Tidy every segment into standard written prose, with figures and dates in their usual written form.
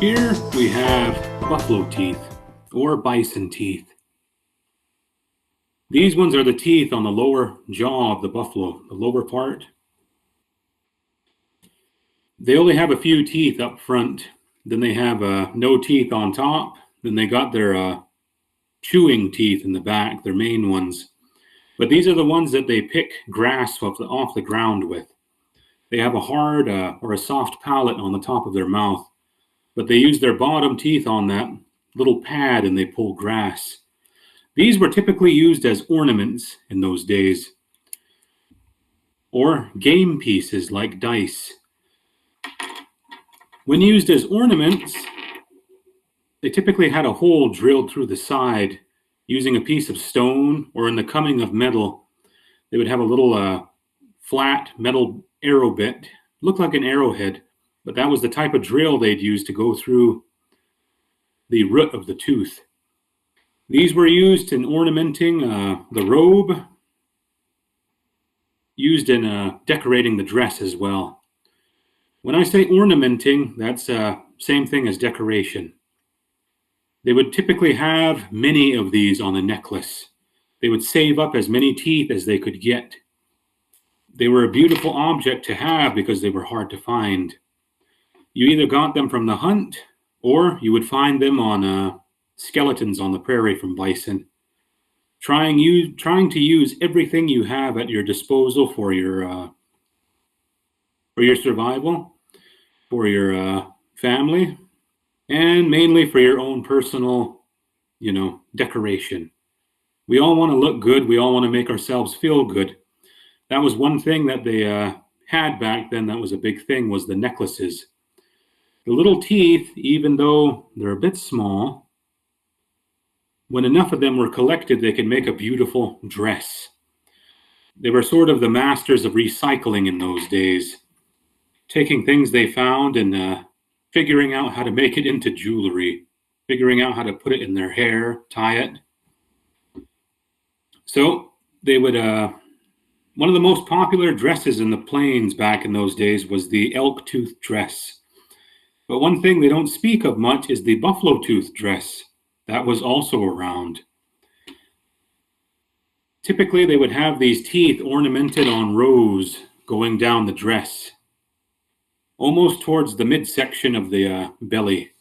Here we have buffalo teeth or bison teeth. These ones are the teeth on the lower jaw of the buffalo, the lower part. They only have a few teeth up front. Then they have no teeth on top. Then they got their chewing teeth in the back, their main ones. But these are the ones that they pick grass off the ground with. They have a hard or a soft palate on the top of their mouth, but they use their bottom teeth on that little pad and they pull grass. These were typically used as ornaments in those days, or game pieces like dice. When used as ornaments, they typically had a hole drilled through the side using a piece of stone, or in the coming of metal, they would have a little flat metal arrow bit, looked like an arrowhead, but that was the type of drill they'd use to go through the root of the tooth. These were used in ornamenting the robe, used in decorating the dress as well. When I say ornamenting, that's same thing as decoration. They would typically have many of these on the necklace. They would save up as many teeth as they could get. They were a beautiful object to have because they were hard to find. You either got them from the hunt, or you would find them on skeletons on the prairie from bison. Trying to use everything you have at your disposal for your survival, for your family, and mainly for your own personal, decoration. We all want to look good. We all want to make ourselves feel good. That was one thing that they had back then that was a big thing, was the necklaces. The little teeth, even though they're a bit small, when enough of them were collected, they could make a beautiful dress. They were sort of the masters of recycling in those days, taking things they found and figuring out how to make it into jewelry, figuring out how to put it in their hair, tie it. So they would, one of the most popular dresses in the plains back in those days was the elk tooth dress. But one thing they don't speak of much is the buffalo tooth dress. That was also around. Typically, they would have these teeth ornamented on rows going down the dress, almost towards the midsection of the belly.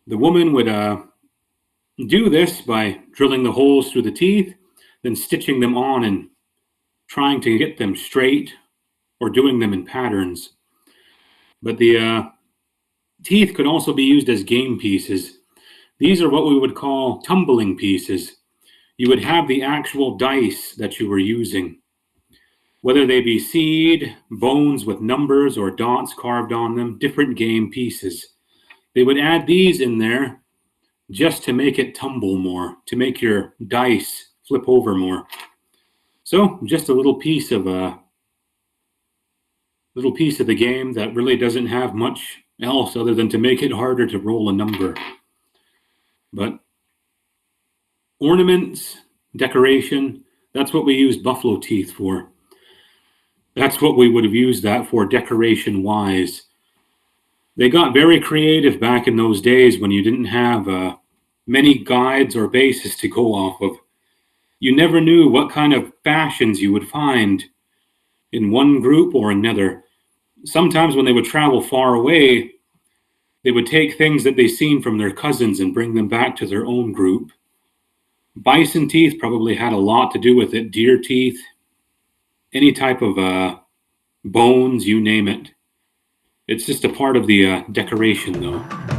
The woman would do this by drilling the holes through the teeth, then stitching them on and trying to get them straight, or doing them in patterns. But the teeth could also be used as game pieces. These are what we would call tumbling pieces. You would have the actual dice that you were using, whether they be seed, bones with numbers or dots carved on them, different game pieces. They would add these in there just to make it tumble more, to make your dice flip over more. So just a little piece of the game that really doesn't have much else other than to make it harder to roll a number. But ornaments, decoration, that's what we use buffalo teeth for. That's what we would have used that for decoration-wise. They got very creative back in those days when you didn't have many guides or bases to go off of. You never knew what kind of fashions you would find in one group or another. Sometimes when they would travel far away, they would take things that they seen from their cousins and bring them back to their own group. Bison teeth probably had a lot to do with it. Deer teeth, any type of bones, you name it. It's just a part of the decoration, though.